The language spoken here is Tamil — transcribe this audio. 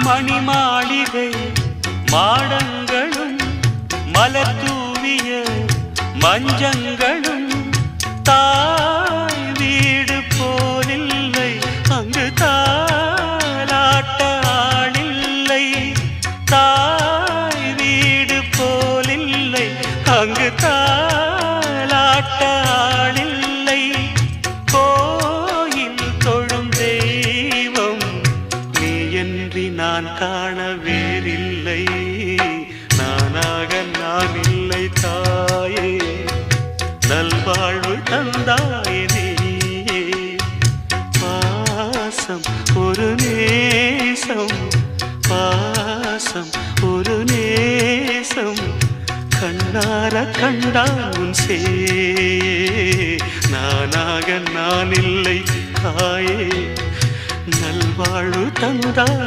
மணிமாளிகை மாடங்களும் மலர் தூவிய மஞ்சங்களும் தாய் வீடு போலில்லை அங்கு தாலாட்ட ஆளில்லை தாய் வீடு போலில்லை அங்கு தாலாட்ட ஆளில்லை கோயில் தொழும் தெய்வம் நீ என்று நான் காண வேறில்லை நானாக நான் இல்லை தாயே நல்வாழ்வு தந்தாயே நீயே பாசம் ஒரு நேசம் பாசம் ஒரு நேசம் கண்ணார கண்டான் சே நானாக நான் இல்லை தாயே நல்வாழ்வு தந்தா